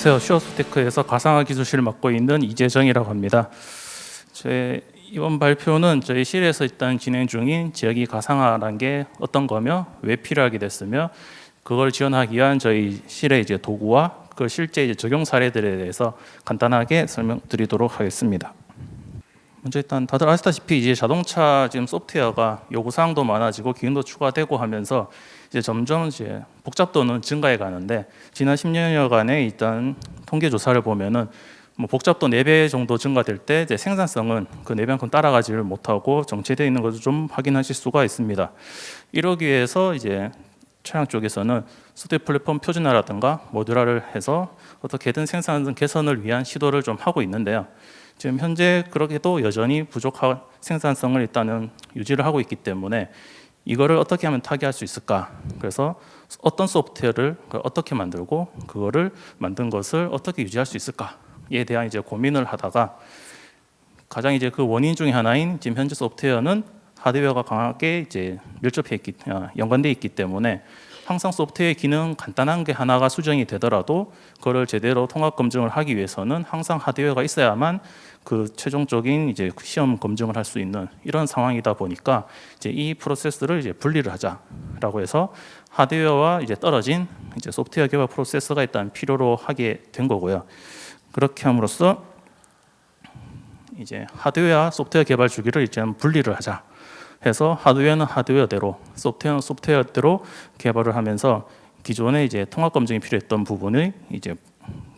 안녕하세요. 슈어스테크에서 가상화 기술실을 맡고 있는 이재정이라고 합니다. 제 이번 발표는 저희 실에서 일단 진행 중인 지역이 가상화라는 게 어떤 거며 왜 필요하게 됐으며 그걸 지원하기 위한 저희 실의 이제 도구와 그 실제 이제 적용 사례들에 대해서 간단하게 설명드리도록 하겠습니다. 먼저 일단 다들 아시다시피 이제 자동차 지금 소프트웨어가 요구 사항도 많아지고 기능도 추가되고 하면서 이제 점점 이제 복잡도는 증가해 가는데 지난 10년여간의 일단 통계 조사를 보면은 뭐 복잡도 4배 정도 증가될 때 이제 생산성은 그 4배만큼 따라가지를 못하고 정체되어 있는 것을 좀 확인하실 수가 있습니다. 이러기 위해서 이제 차량 쪽에서는 소프트웨어 플랫폼 표준화라든가 모듈화를 해서 어떻게든 생산 개선을 위한 시도를 좀 하고 있는데요. 지금 현재 그렇게도 여전히 부족한 생산성을 일단은 유지를 하고 있기 때문에 이거를 어떻게 하면 타개할 수 있을까? 그래서 어떤 소프트웨어를 어떻게 만들고 그거를 만든 것을 어떻게 유지할 수 있을까에 대한 이제 고민을 하다가 가장 이제 그 원인 중에 하나인 지금 현재 소프트웨어는 하드웨어가 강하게 이제 연관돼 있기 때문에 항상 소프트웨어의 기능 간단한 게 하나가 수정이 되더라도 그거를 제대로 통합 검증을 하기 위해서는 항상 하드웨어가 있어야만 그 최종적인 이제 시험 검증을 할 수 있는 이런 상황이다 보니까 이제 이 프로세스를 이제 분리를 하자라고 해서 하드웨어와 이제 떨어진 이제 소프트웨어 개발 프로세스가 일단 필요로 하게 된 거고요. 그렇게 함으로써 이제 하드웨어와 소프트웨어 개발 주기를 이제 분리를 하자. 해서 하드웨어는 하드웨어대로, 소프트웨어는 소프트웨어대로 개발을 하면서 기존에 이제 통합 검증이 필요했던 부분이 이제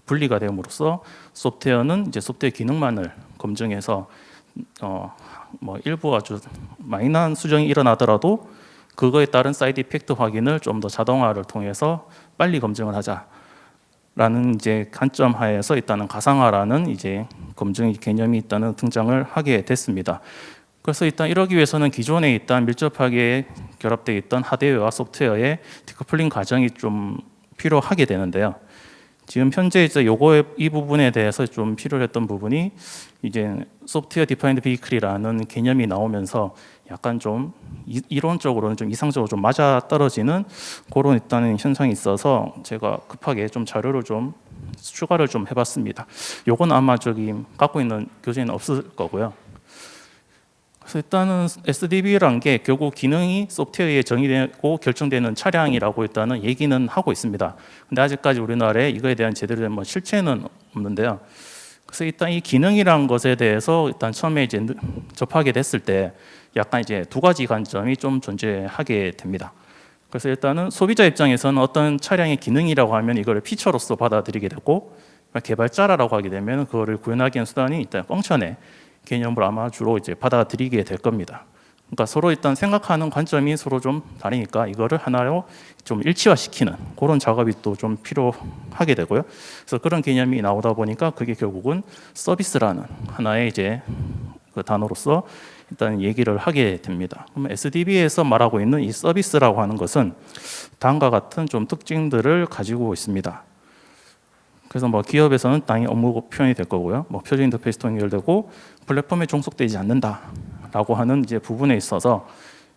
분리가 됨으로써 소프트웨어는 이제 소프트웨어 기능만을 검증해서 뭐 일부 아주 마이너한 수정이 일어나더라도 그거에 따른 사이드 이펙트 확인을 좀 더 자동화를 통해서 빨리 검증을 하자라는 이제 관점 하에서 일단은 가상화라는 이제 검증 개념이 일단은 등장을 하게 됐습니다. 그래서 일단 이러기 위해서는 기존에 일단 밀접하게 결합되어 있던 하드웨어와 소프트웨어의 디커플링 과정이 좀 필요하게 되는데요. 지금 현재 이제 이 부분에 대해서 좀 필요했던 부분이 이제 소프트웨어 디파인드 비클이라는 개념이 나오면서 약간 좀 이론적으로는 좀 이상적으로 좀 맞아 떨어지는 그런 일단은 현상이 있어서 제가 급하게 좀 자료를 좀 추가를 좀 해봤습니다. 요건 아마 저기 갖고 있는 교재는 없을 거고요. 그래서 일단은 SDV라는 게 결국 기능이 소프트웨어에 정의되고 결정되는 차량이라고 일단은 얘기는 하고 있습니다. 근데 아직까지 우리나라에 이거에 대한 제대로 된 뭐 실체는 없는데요. 그래서 일단 이 기능이라는 것에 대해서 일단 처음에 이제 접하게 됐을 때 약간 이제 두 가지 관점이 좀 존재하게 됩니다. 그래서 일단은 소비자 입장에서는 어떤 차량의 기능이라고 하면 이걸 피처로서 받아들이게 되고 개발자라고 하게 되면 그거를 구현하기 위한 수단이 일단 펑션의 개념으로 아마 주로 이제 받아들이게 될 겁니다. 그러니까 서로 일단 생각하는 관점이 서로 좀 다르니까 이거를 하나로 좀 일치화시키는 그런 작업이 또 좀 필요하게 되고요. 그래서 그런 개념이 나오다 보니까 그게 결국은 서비스라는 하나의 이제 그 단어로서 일단 얘기를 하게 됩니다. 그럼 SDB에서 말하고 있는 이 서비스라고 하는 것은 다음과 같은 좀 특징들을 가지고 있습니다. 그래서 뭐 기업에서는 당연히 업무 표현이 될 거고요. 뭐 표준 인터페이스도 연결되고 플랫폼에 종속되지 않는다라고 하는 이제 부분에 있어서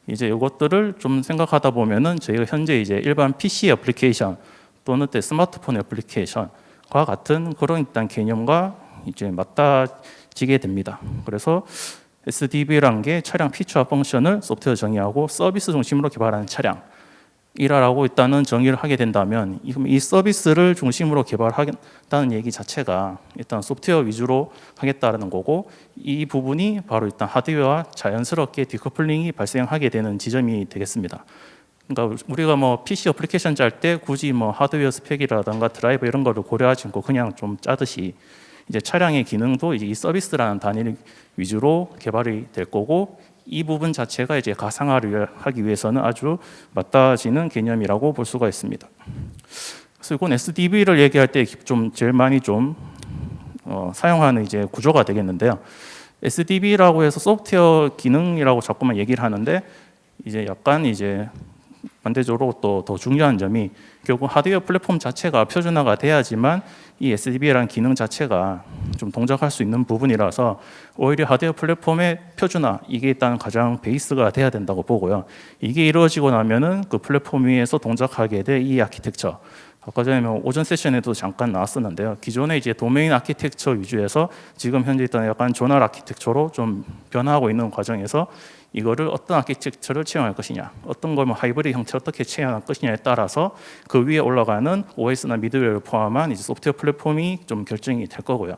이제 이것들을 좀 생각하다 보면은 저희가 현재 이제 일반 PC 애플리케이션 또는 스마트폰 애플리케이션과 같은 그런 일단 개념과 이제 맞닿지게 됩니다. 그래서 SDV라는 게 차량 피처와 펑션을 소프트웨어 정의하고 서비스 중심으로 개발하는 차량. 이라고 일단은 정의를 하게 된다면 이 서비스를 중심으로 개발하겠다는 얘기 자체가 일단 소프트웨어 위주로 하겠다는 거고 이 부분이 바로 일단 하드웨어와 자연스럽게 디커플링이 발생하게 되는 지점이 되겠습니다. 그러니까 우리가 뭐 PC 애플리케이션 짤 때 굳이 뭐 하드웨어 스펙이라든가 드라이버 이런 거를 고려하지 않고 그냥 좀 짜듯이 이제 차량의 기능도 이제 이 서비스라는 단위 위주로 개발이 될 거고 이 부분 자체가 이제 가상화를 하기 위해서는 아주 맞닿아지는 개념이라고 볼 수가 있습니다. 그래서 이건 SDV를 얘기할 때 좀 제일 많이 좀 사용하는 이제 구조가 되겠는데요. SDV라고 해서 소프트웨어 기능이라고 자꾸만 얘기를 하는데 이제 약간 이제 반대적으로 또 더 중요한 점이 결국 하드웨어 플랫폼 자체가 표준화가 돼야지만 이 SDV라는 기능 자체가 좀 동작할 수 있는 부분이라서 오히려 하드웨어 플랫폼의 표준화 이게 일단 가장 베이스가 돼야 된다고 보고요. 이게 이루어지고 나면은 그 플랫폼 위에서 동작하게 될 이 아키텍처 아까 전에 오전 세션에도 잠깐 나왔었는데요. 기존의 이제 도메인 아키텍처 위주에서 지금 현재 있던 약간 조널 아키텍처로 좀 변화하고 있는 과정에서 이거를 어떤 아키텍처를 채용할 것이냐, 어떤 걸 뭐 하이브리드 형태 어떻게 채용할 것이냐에 따라서 그 위에 올라가는 OS나 미드웨어를 포함한 이제 소프트웨어 플랫폼이 좀 결정이 될 거고요.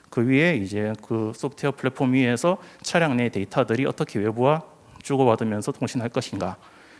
그 위에 이제 그 소프트웨어 플랫폼 위에서 차량 내 데이터들이 어떻게 외부와 주고받으면서 통신할 것인가,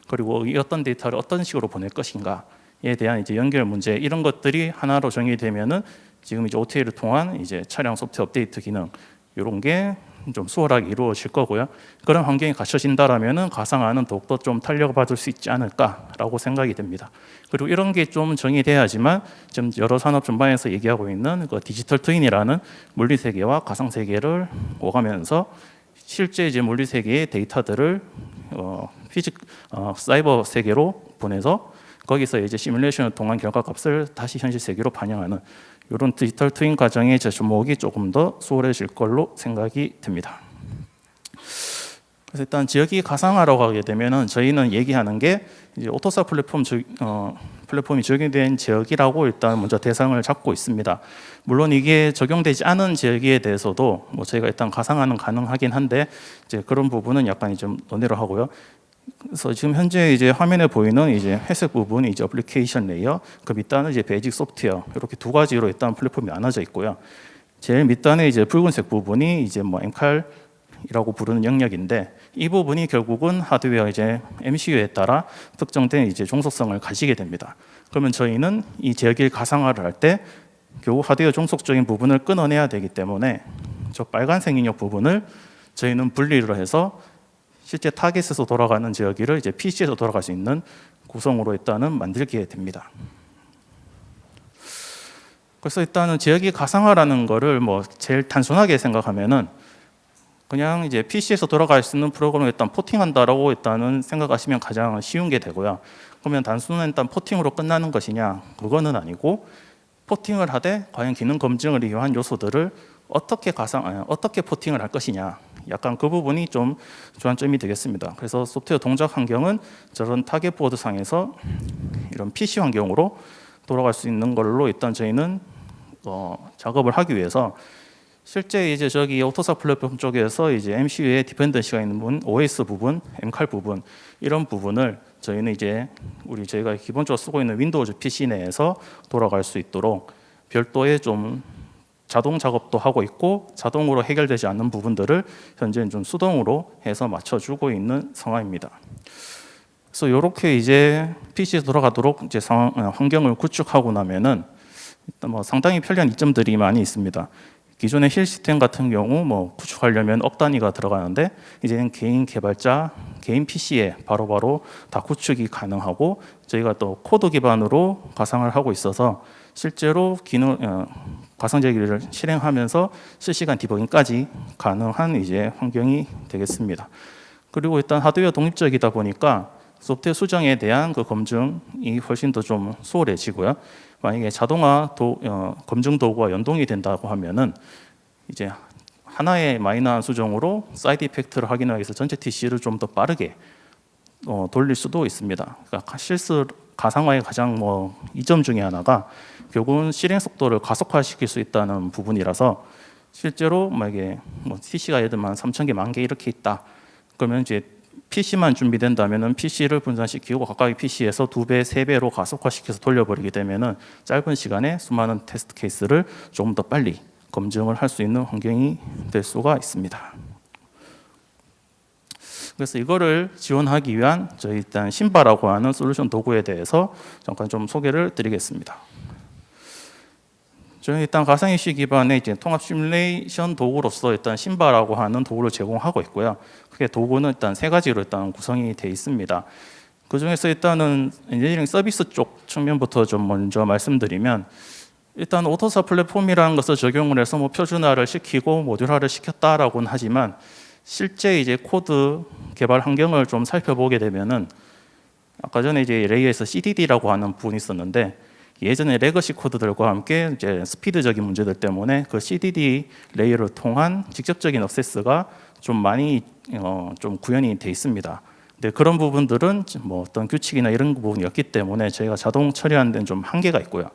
그리고 이 어떤 데이터를 어떤 식으로 보낼 것인가에 대한 이제 연결 문제, 이런 것들이 하나로 정의되면은 지금 이제 OTA를 통한 이제 차량 소프트웨어 업데이트 기능, 이런 게 좀 수월하게 이루어질 거고요. 그런 환경이 갖춰진다라면은 가상화는 더욱더 좀 탄력받을 수 있지 않을까라고 생각이 됩니다. 그리고 이런 게 좀 정의돼야지만 지금 여러 산업 전반에서 얘기하고 있는 그 디지털 트윈이라는 물리 세계와 가상 세계를 오가면서 실제 이제 물리 세계의 데이터들을 사이버 세계로 보내서 거기서 이제 시뮬레이션을 통한 결과값을 다시 현실 세계로 반영하는 이런 디지털 트윈 과정의 접목이 조금 더 수월해질 걸로 생각이 듭니다. 그래서 일단 지역이 가상화라고 하게 되면은 저희는 얘기하는 게 이제 오토사 플랫폼이 적용된 지역이라고 일단 먼저 대상을 잡고 있습니다. 물론 이게 적용되지 않은 지역에 대해서도 뭐 저희가 일단 가상화는 가능하긴 한데 이제 그런 부분은 약간 좀 논의를 하고요. 그래서 지금 현재 이제 화면에 보이는 이제 회색 부분이 이제 어플리케이션 레이어, 그 밑단은 이제 베이직 소프트웨어, 이렇게 두 가지로 일단 플랫폼이 나눠져 있고요. 제일 밑단에 이제 붉은색 부분이 이제 뭐 엠칼이라고 부르는 영역인데, 이 부분이 결국은 하드웨어 이제 MCU에 따라 특정된 이제 종속성을 가지게 됩니다. 그러면 저희는 이 제어길 가상화를 할 때 결국 하드웨어 종속적인 부분을 끊어내야 되기 때문에 저 빨간색 영역 부분을 저희는 분리를 해서 실제 타겟에서 돌아가는 제어기를 이제 PC에서 돌아갈 수 있는 구성으로 일단은 만들게 됩니다. 그래서 일단은 제어기 가상화라는 거를 뭐 제일 단순하게 생각하면은 그냥 이제 PC에서 돌아갈 수 있는 프로그램을 일단 포팅한다라고 일단은 생각하시면 가장 쉬운 게 되고요. 그러면 단순한 일단 포팅으로 끝나는 것이냐? 그거는 아니고, 포팅을 하되 과연 기능 검증을 이용한 요소들을 어떻게 포팅을 할 것이냐, 약간 그 부분이 좀 주안점이 되겠습니다. 그래서 소프트웨어 동작 환경은 저런 타겟 보드 상에서 이런 PC 환경으로 돌아갈 수 있는 걸로 일단 저희는 작업을 하기 위해서 실제 이제 저기 오토사 플랫폼 쪽에서 이제 MCU에 디펜던시가 있는 부분, OS 부분, 엠칼 부분, 이런 부분을 저희는 이제 저희가 기본적으로 쓰고 있는 윈도우즈 PC 내에서 돌아갈 수 있도록 별도의 좀 자동 작업도 하고 있고, 자동으로 해결되지 않는 부분들을 현재는 좀 수동으로 해서 맞춰주고 있는 상황입니다. 그래서 이렇게 이제 PC에서 돌아가도록 이제 환경을 구축하고 나면은 일단 뭐 상당히 편리한 이점들이 많이 있습니다. 기존의 힐 시스템 같은 경우 뭐 구축하려면 억 단위가 들어가는데, 이제는 개인 개발자, 개인 PC에 바로바로 다 구축이 가능하고, 저희가 또 코드 기반으로 가상을 하고 있어서 실제로 가상 제기를 실행하면서 실시간 디버깅까지 가능한 이제 환경이 되겠습니다. 그리고 일단 하드웨어 독립적이다 보니까 소프트웨어 수정에 대한 그 검증이 훨씬 더 좀 수월해지고요. 만약에 자동화 검증 도구와 연동이 된다고 하면은 이제 하나의 마이너한 수정으로 사이드 이펙트를 확인하기 위해서 전체 TC를 좀 더 빠르게 돌릴 수도 있습니다. 그러니까 가상화의 가장 이점 중에 하나가 결국은 실행 속도를 가속화시킬 수 있다는 부분이라서, 실제로 만약에 TC가 예를 들면 3,000개, 10,000개 이렇게 있다. 그러면 이제 PC만 준비된다면은 PC를 분산시키고 각각의 PC에서 2배, 3배로 가속화시켜서 돌려버리게 되면은 짧은 시간에 수많은 테스트 케이스를 조금 더 빨리 검증을 할 수 있는 환경이 될 수가 있습니다. 그래서 이거를 지원하기 위한 저희 일단 신바라고 하는 솔루션 도구에 대해서 잠깐 좀 소개를 드리겠습니다. 저는 일단 가상 이슈 기반의 이제 통합 시뮬레이션 도구로서 일단 신바라고 하는 도구를 제공하고 있고요. 그게 도구는 일단 3가지로 일단 구성이 되어 있습니다. 그 중에서 일단은 엔지니어링 서비스 쪽 측면부터 좀 먼저 말씀드리면, 일단 오토사 플랫폼이라는 것을 적용을 해서 표준화를 시키고 모듈화를 시켰다라고는 하지만, 실제 이제 코드 개발 환경을 좀 살펴보게 되면은 아까 전에 이제 레이에서 CDD라고 하는 부분이 있었는데, 예전에 레거시 코드들과 함께 이제 스피드적인 문제들 때문에 그 CDD 레이어를 통한 직접적인 액세스가 좀 많이 좀 구현이 돼 있습니다. 근데 그런 부분들은 뭐 어떤 규칙이나 이런 부분이 없기 때문에 저희가 자동 처리하는 데는 좀 한계가 있고요.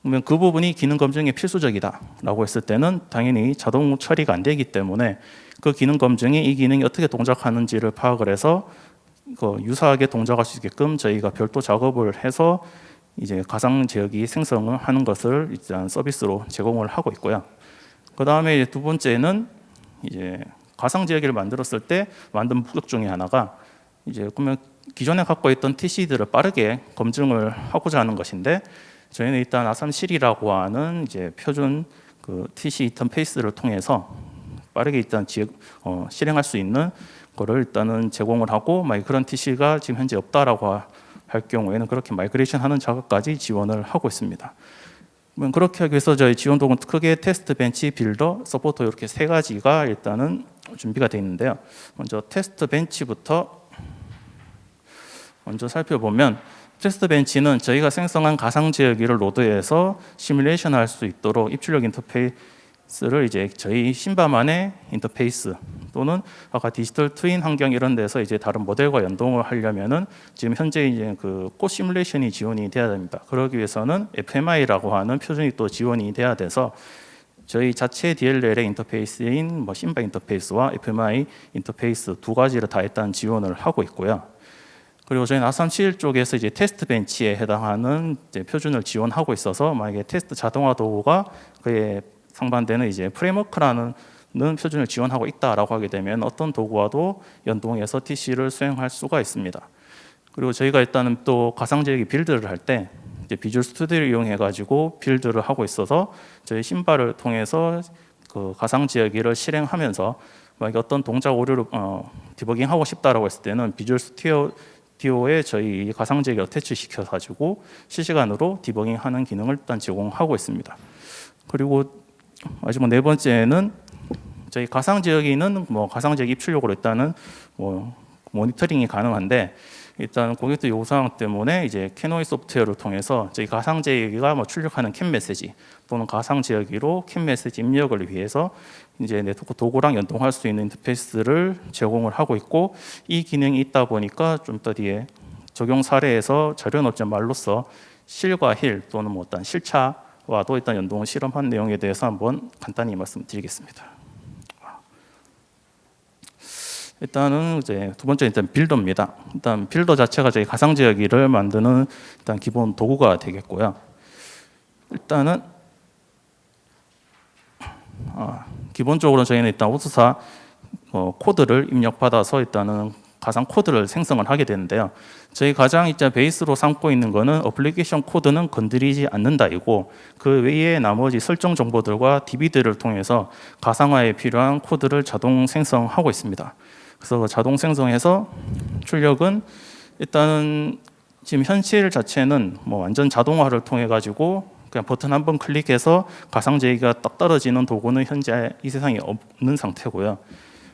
그러면 그 부분이 기능 검증에 필수적이다라고 했을 때는 당연히 자동 처리가 안 되기 때문에 그 기능 검증이 이 기능이 어떻게 동작하는지를 파악을 해서 유사하게 동작할 수 있게끔 저희가 별도 작업을 해서 이제 가상 제어기 생성을 하는 것을 일단 서비스로 제공을 하고 있고요. 그 다음에 두 번째는 이제 가상 제어기를 만들었을 때 만든 목적 중에 하나가 이제 그러면 기존에 갖고 있던 TC들을 빠르게 검증을 하고자 하는 것인데 저희는 일단 아삼실이라고 하는 이제 표준 그 TC 인터페이스를 통해서 빠르게 일단 실행할 수 있는 거를 일단은 제공을 하고 만약 그런 TC가 지금 현재 없다라고 할 경우에는 그렇게 마이그레이션 하는 작업까지 지원을 하고 있습니다. 그렇게 하기 위해서 저희 지원 도구는 크게 테스트 벤치, 빌더, 서포터 이렇게 세 가지가 일단은 준비가 되어 있는데요. 먼저 테스트 벤치부터 먼저 살펴보면 테스트 벤치는 저희가 생성한 가상 제어기를 로드해서 시뮬레이션 할 수 있도록 입출력 인터페이스를 이제 저희 신바만의 인터페이스 또는 아까 디지털 트윈 환경 이런 데서 이제 다른 모델과 연동을 하려면은 지금 현재 이제 그 코 시뮬레이션이 지원이 돼야 됩니다. 그러기 위해서는 FMI라고 하는 표준이 또 지원이 돼야 돼서 저희 자체 DLL의 인터페이스인 뭐 신바 인터페이스와 FMI 인터페이스 두 가지를 다 일단 지원을 하고 있고요. 그리고 저희는 아삼7 쪽에서 이제 테스트 벤치에 해당하는 이제 표준을 지원하고 있어서 만약에 테스트 자동화 도구가 그에 상반되는 이제 프레임워크라는 표준을 지원하고 있다라고 하게 되면 어떤 도구와도 연동해서 TC를 수행할 수가 있습니다. 그리고 저희가 일단은 또 가상 제어기 빌드를 할 때 비주얼 스튜디오를 이용해 가지고 빌드를 하고 있어서 저희 신바를 통해서 그 가상 제어기를 실행하면서 만약에 어떤 동작 오류를 디버깅 하고 싶다라고 했을 때는 비주얼 스튜디오에 저희 가상 제어기를 어태치 시켜 가지고 실시간으로 디버깅하는 기능을 일단 제공하고 있습니다. 그리고 마지막 네 번째는 저희 가상 제어기는 뭐 가상 제어기 입출력으로 일단은 뭐 모니터링이 가능한데 일단 고객들 요구사항 때문에 이제 캐노이 소프트웨어를 통해서 저희 가상 제어기가 뭐 출력하는 캔 메시지 또는 가상 제어기로 캔 메시지 입력을 위해서 이제 네트워크 도구랑 연동할 수 있는 인터페이스를 제공을 하고 있고 이 기능이 있다 보니까 좀 더 뒤에 적용 사례에서 자료노점 말로써 실과 힐 또는 뭐 어떤 실차와도 일단 연동을 실험한 내용에 대해서 한번 간단히 말씀드리겠습니다. 일단은 이제 두 번째 일단 빌더입니다. 일단 빌더 자체가 저희 가상 제어기를 만드는 일단 기본 도구가 되겠고요. 일단은 기본적으로 저희는 일단 오스사 코드를 입력받아서 일단은 가상 코드를 생성을 하게 되는데요. 저희 가장 이제 베이스로 삼고 있는 거는 어플리케이션 코드는 건드리지 않는다이고 그 외에 나머지 설정 정보들과 DB들을 통해서 가상화에 필요한 코드를 자동 생성하고 있습니다. 그래서 자동 생성해서 출력은 일단은 지금 현실 자체는 뭐 완전 자동화를 통해 가지고 그냥 버튼 한 번 클릭해서 가상 제어기가 딱 떨어지는 도구는 현재 이 세상에 없는 상태고요.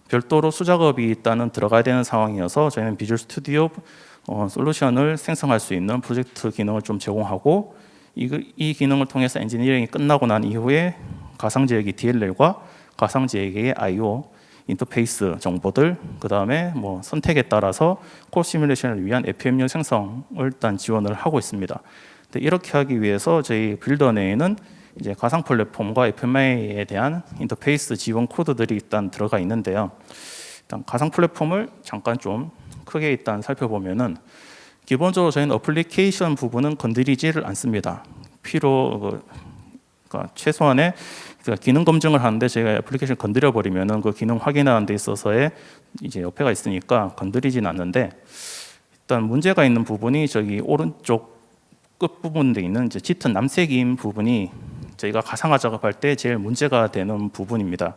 별도로 수작업이 일단은 들어가야 되는 상황이어서 저희는 비주얼 스튜디오 솔루션을 생성할 수 있는 프로젝트 기능을 좀 제공하고 이 기능을 통해서 엔지니어링이 끝나고 난 이후에 가상 제어기 DLL과 가상 제어기의 I/O 인터페이스 정보들, 그 다음에 뭐 선택에 따라서 코 시뮬레이션을 위한 FMU 생성을 일단 지원을 하고 있습니다. 근데 이렇게 하기 위해서 저희 빌더 내에는 이제 가상 플랫폼과 FMI에 대한 인터페이스 지원 코드들이 일단 들어가 있는데요. 일단 가상 플랫폼을 잠깐 좀 크게 일단 살펴보면은 기본적으로 저희는 어플리케이션 부분은 건드리지를 않습니다. 그러니까 최소한의 기능 검증을 하는데 제가 애플리케이션 건드려 버리면은 그 기능 확인하는 데 있어서의 이제 옆에가 있으니까 건드리진 않는데 일단 문제가 있는 부분이 저기 오른쪽 끝 부분에 있는 이제 짙은 남색인 부분이 저희가 가상화 작업할 때 제일 문제가 되는 부분입니다.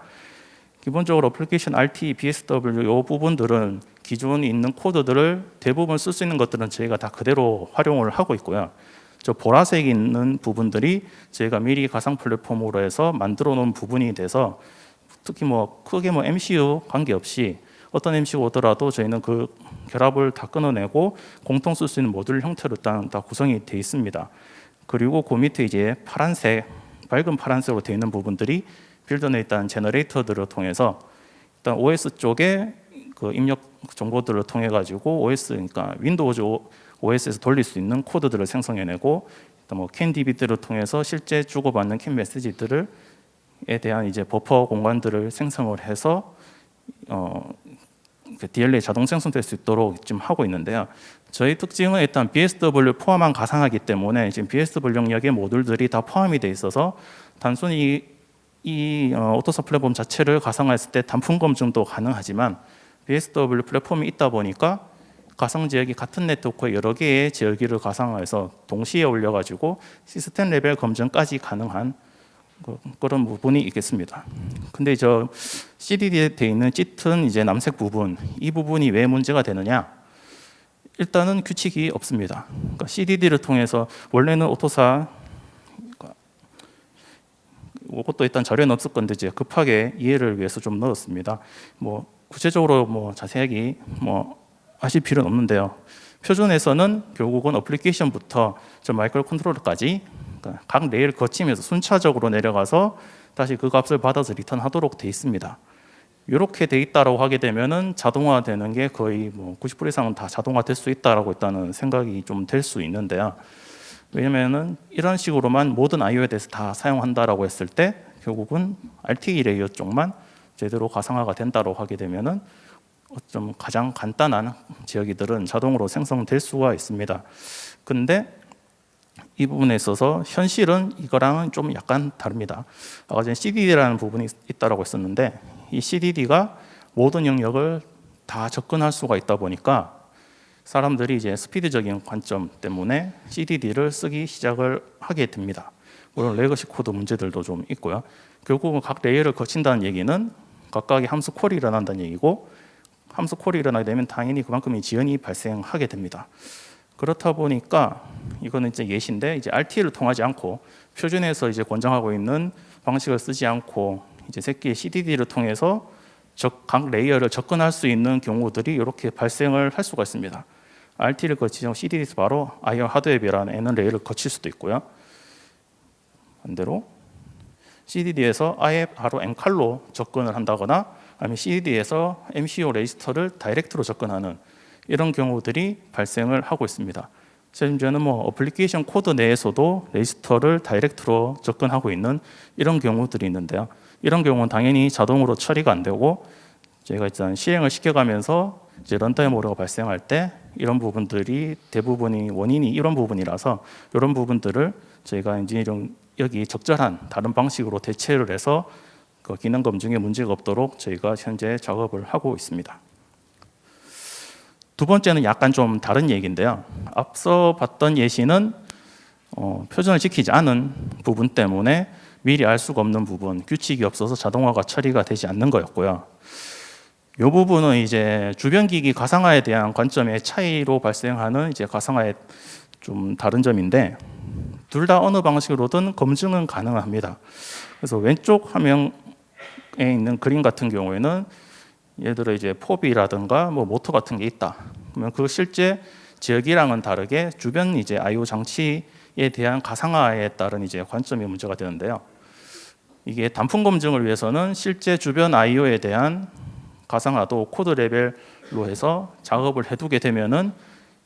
기본적으로 어플리케이션 RT, BSW 이 부분들은 기존에 있는 코드들을 대부분 쓸 수 있는 것들은 저희가 다 그대로 활용을 하고 있고요. 저 보라색이 있는 부분들이 저희가 미리 가상 플랫폼으로 해서 만들어 놓은 부분이 돼서 특히 뭐 크게 뭐 MCU 관계없이 어떤 MCU 오더라도 저희는 그 결합을 다 끊어내고 공통 쓸 수 있는 모듈 형태로 일단 다 구성이 되어 있습니다. 그리고 그 밑에 이제 파란색, 밝은 파란색으로 되어 있는 부분들이 빌더 내 일단 제너레이터들을 통해서 일단 OS 쪽에 그 입력 정보들을 통해 가지고 OS, 그러니까 윈도우즈 OS에서 돌릴 수 있는 코드들을 생성해내고, 또 뭐 CAN-DB들을 통해서 실제 주고받는 CAN 메시지들에 대한 이제 버퍼 공간들을 생성을 해서 그 DLL이 자동 생성될 수 있도록 지금 하고 있는데요. 저희 특징은 일단 BSW를 포함한 가상화이기 때문에 지금 BSW 영역의 모듈들이 다 포함이 돼 있어서 단순히 이 오토사 플랫폼 자체를 가상화했을 때 단품 검증도 가능하지만 BSW 플랫폼이 있다 보니까 가상 지역이 같은 네트워크에 여러 개의 지역을 가상화해서 동시에 올려가지고 시스템 레벨 검증까지 가능한 그런 부분이 있겠습니다. 근데 저 CDD에 되어 있는 짙은 이제 남색 부분, 이 부분이 왜 문제가 되느냐? 일단은 규칙이 없습니다. 그러니까 CDD를 통해서 원래는 오토사 이것도 일단 자료에 넣었을 건데 이제 급하게 이해를 위해서 좀 넣었습니다. 뭐 구체적으로 뭐 자세하게 뭐 하실 필요는 없는데요. 표준에서는 결국은 어플리케이션부터 저 마이크로 컨트롤러까지 그러니까 각 레이를 거치면서 순차적으로 내려가서 다시 그 값을 받아서 리턴하도록 돼 있습니다. 이렇게 돼 있다라고 하게 되면은 자동화되는 게 거의 뭐 90% 이상은 다 자동화될 수 있다라고 일단은 생각이 좀 될 수 있는데요. 왜냐면은 이런 식으로만 모든 I/O에 대해서 다 사용한다라고 했을 때 결국은 RTE 레이어 쪽만 제대로 가상화가 된다고 하게 되면은 좀 가장 간단한 지역이들은 자동으로 생성될 수가 있습니다. 근데 이 부분에 있어서 현실은 이거랑은 좀 약간 다릅니다. 아까 전에 CDD라는 부분이 있다고 했었는데 이 CDD가 모든 영역을 다 접근할 수가 있다 보니까 사람들이 이제 스피드적인 관점 때문에 CDD를 쓰기 시작을 하게 됩니다. 물론 레거시 코드 문제들도 좀 있고요. 결국은 각 레이어를 거친다는 얘기는 각각의 함수 콜이 일어난다는 얘기고 함수 콜이 일어나게 되면 당연히 그만큼의 지연이 발생하게 됩니다. 그렇다 보니까 이거는 이제 예시인데 이제 RT를 통하지 않고 표준에서 이제 권장하고 있는 방식을 쓰지 않고 이제 새끼의 CDD를 통해서 각 레이어를 접근할 수 있는 경우들이 이렇게 발생을 할 수가 있습니다. RT를 거치지 않고 CDD에서 바로 IO 하드웨어라는 N 레이어를 거칠 수도 있고요. 반대로 CDD에서 아예 바로 N칼로 접근을 한다거나 아니면 CDD에서 MCU 레지스터를 다이렉트로 접근하는 이런 경우들이 발생을 하고 있습니다. 심지어는 뭐 어플리케이션 코드 내에서도 레지스터를 다이렉트로 접근하고 있는 이런 경우들이 있는데요. 이런 경우는 당연히 자동으로 처리가 안 되고 저희가 일단 실행을 시켜가면서 이제 런타임 오류가 발생할 때 이런 부분들이 대부분이 원인이 이런 부분이라서 이런 부분들을 저희가 엔지니어링 여기 적절한 다른 방식으로 대체를 해서 그 기능 검증에 문제가 없도록 저희가 현재 작업을 하고 있습니다. 두 번째는 약간 좀 다른 얘기인데요. 앞서 봤던 예시는 표준을 지키지 않은 부분 때문에 미리 알 수가 없는 부분, 규칙이 없어서 자동화가 처리가 되지 않는 거였고요. 이 부분은 이제 주변 기기 가상화에 대한 관점의 차이로 발생하는 이제 가상화의 좀 다른 점인데 둘 다 어느 방식으로든 검증은 가능합니다. 그래서 왼쪽 화면에 있는 그림 같은 경우에는 예를 들어 이제 포비라든가 뭐 모터 같은 게 있다. 그러면 그 실제 지역이랑은 다르게 주변 이제 I/O 장치에 대한 가상화에 따른 이제 관점이 문제가 되는데요. 이게 단품 검증을 위해서는 실제 주변 I/O에 대한 가상화도 코드 레벨로 해서 작업을 해두게 되면은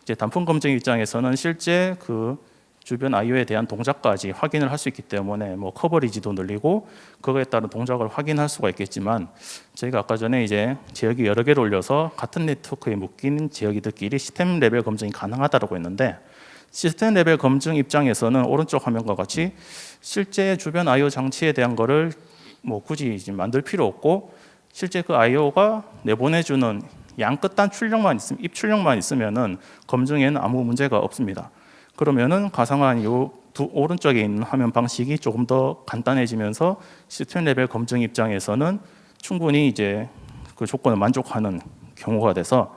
이제 단품 검증 입장에서는 실제 그 주변 I/O에 대한 동작까지 확인을 할 수 있기 때문에 뭐 커버리지도 늘리고 그거에 따른 동작을 확인할 수가 있겠지만 저희가 아까 전에 이제 지역이 여러 개를 올려서 같은 네트워크에 묶인 지역이들끼리 시스템 레벨 검증이 가능하다고 했는데 시스템 레벨 검증 입장에서는 오른쪽 화면과 같이 실제 주변 I/O 장치에 대한 거를 뭐 굳이 만들 필요 없고 실제 그 I/O가 내보내주는 양 끝단 출력만 있으면 입 출력만 있으면은 검증에는 아무 문제가 없습니다. 그러면은 가상화한 요 오른쪽에 있는 화면 방식이 조금 더 간단해지면서 시스템 레벨 검증 입장에서는 충분히 이제 그 조건을 만족하는 경우가 돼서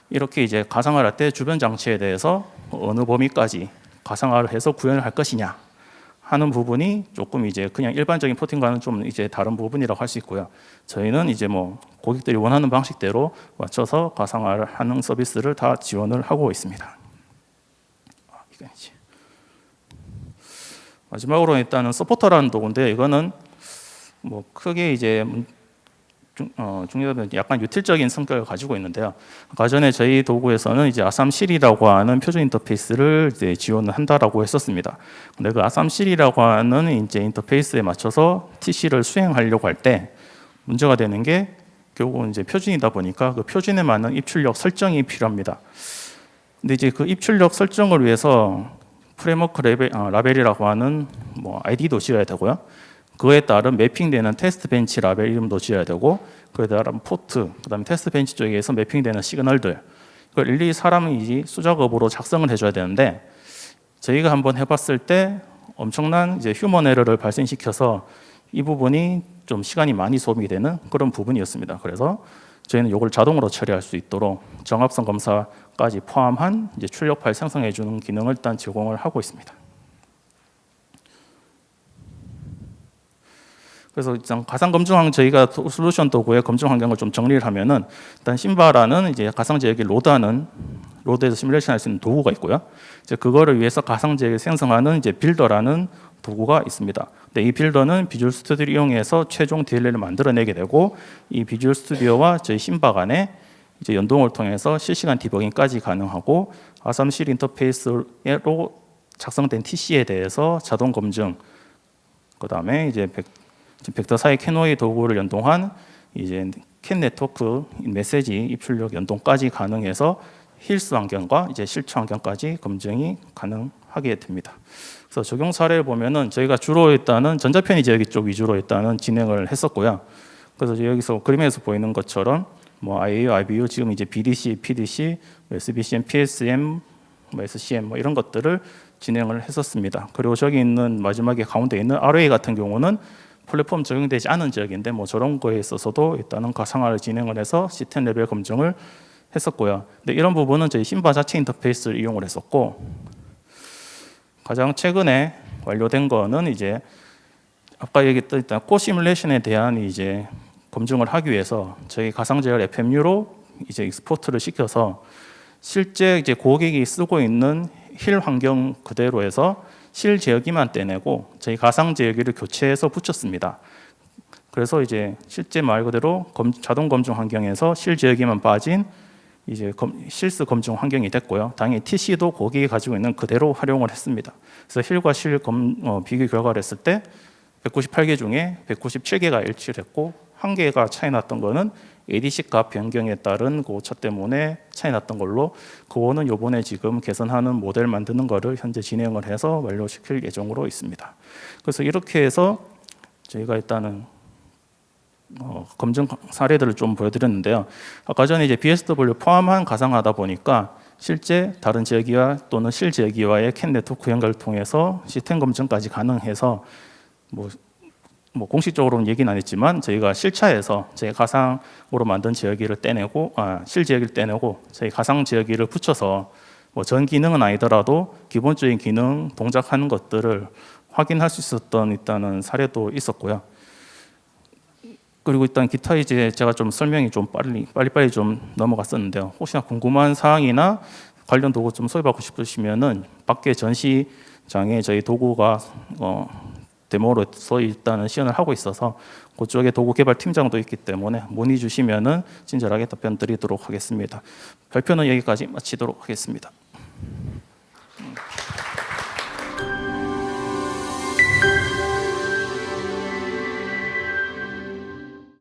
이렇게 이제 가상화를 할 때 주변 장치에 대해서 어느 범위까지 가상화를 해서 구현을 할 것이냐 하는 부분이 조금 이제 그냥 일반적인 포팅과는 좀 이제 다른 부분이라고 할 수 있고요. 저희는 이제 뭐 고객들이 원하는 방식대로 맞춰서 가상화를 하는 서비스를 다 지원을 하고 있습니다. 마지막으로 일단은 서포터라는 도구인데 이거는 뭐 크게 이제 중요하면 약간 유틸적인 성격을 가지고 있는데요. 아까 전에 저희 도구에서는 이제 아삼실이라고 하는 표준 인터페이스를 이제 지원을 한다라고 했었습니다. 근데 그 아삼실이라고 하는 이제 인터페이스에 맞춰서 TC를 수행하려고 할 때 문제가 되는 게 결국은 이제 표준이다 보니까 그 표준에 맞는 입출력 설정이 필요합니다. 근데 이제 그 입출력 설정을 위해서 프레임워크 라벨이라고 하는 뭐 아이디도 지어야 되고요. 그에 따른 매핑되는 테스트 벤치 라벨 이름도 지어야 되고, 그에 따른 포트, 그다음에 테스트 벤치 쪽에서 매핑되는 시그널들, 그걸 일일이 사람이 수작업으로 작성을 해줘야 되는데, 저희가 한번 해봤을 때 엄청난 이제 휴먼 에러를 발생시켜서 이 부분이 좀 시간이 많이 소비가 되는 그런 부분이었습니다. 그래서 저희는 이걸 자동으로 처리할 수 있도록 정합성 검사까지 포함한 이제 출력 파일 생성해 주는 기능을 일단 제공을 하고 있습니다. 그래서 일단 가상 검증 저희가 솔루션 도구의 검증 환경을 좀 정리를 하면은, 일단 심바라는 이제 가상 제어기 로드에서 시뮬레이션 할 수 있는 도구가 있고요. 이제 그거를 위해서 가상 제어기 생성하는 이제 빌더라는 도구가 있습니다. 근데 이 빌더는 비주얼 스튜디오를 이용해서 최종 DLL을 만들어내게 되고, 이 비주얼 스튜디오와 저희 심바 간의 이제 연동을 통해서 실시간 디버깅까지 가능하고, 아삼실 인터페이스로 작성된 TC에 대해서 자동 검증, 그다음에 이제 벡터 사이 캐노이 도구를 연동한 이제 캔 네트워크 메시지 입출력 연동까지 가능해서 힐스 환경과 이제 실체 환경까지 검증이 가능하게 됩니다. 그래서 적용 사례를 보면은 저희가 주로 일단은 전자편의 제어기 쪽 위주로 일단은 진행을 했었고요. 그래서 여기서 그림에서 보이는 것처럼 뭐 IAU, IBU, 지금 이제 BDC, PDC, SBCM, PSM, SCM 뭐 이런 것들을 진행을 했었습니다. 그리고 저기 있는 마지막에 가운데 있는 RA 같은 경우는 플랫폼 적용되지 않은 지역인데 뭐 저런 거에 있어서도 일단은 가상화를 진행을 해서 시스템 레벨 검증을 했었고요. 근데 이런 부분은 저희 심바 자체 인터페이스를 이용을 했었고, 가장 최근에 완료된 거는 이제 아까 얘기했던 일단 코 시뮬레이션에 대한 이제 검증을 하기 위해서 저희 가상 제어 FMU로 이제 익스포트를 시켜서 실제 이제 고객이 쓰고 있는 힐 환경 그대로 해서 실 제어기만 떼내고 저희 가상 제어기를 교체해서 붙였습니다. 그래서 이제 실제 말 그대로 자동 검증 환경에서 실 제어기만 빠진 이제 실스 검증 환경이 됐고요. 당연히 TC도 고객이 가지고 있는 그대로 활용을 했습니다. 그래서 힐과 실 비교 결과를 했을 때 198개 중에 197개가 일치를 했고, 한 개가 차이 났던 거는 ADC 값 변경에 따른 그 오차 때문에 차이 났던 걸로, 그거는 요번에 지금 개선하는 모델 만드는 거를 현재 진행을 해서 완료시킬 예정으로 있습니다. 그래서 이렇게 해서 저희가 일단은 검증 사례들을 좀 보여드렸는데요. 아까 전에 이제 BSW 포함한 가상화다 보니까 실제 다른 제어기와 또는 실 제어기와의 캔 네트워크 연결을 통해서 시스템 검증까지 가능해서 뭐 공식적으로는 얘기는 안 했지만 저희가 실차에서 저희 가상으로 만든 제어기를 떼내고 실 제어기를 떼내고 저희 가상 제어기를 붙여서 뭐 전 기능은 아니더라도 기본적인 기능 동작하는 것들을 확인할 수 있었던 일단은 사례도 있었고요. 그리고 일단 기타 이제 제가 좀 설명이 좀 빨리빨리 좀 넘어갔었는데요. 혹시나 궁금한 사항이나 관련 도구 좀 소개받고 싶으시면은 밖에 전시장에 저희 도구가 데모로서 일단은 시연을 하고 있어서 그쪽에 도구 개발 팀장도 있기 때문에 문의 주시면은 친절하게 답변 드리도록 하겠습니다. 발표는 여기까지 마치도록 하겠습니다.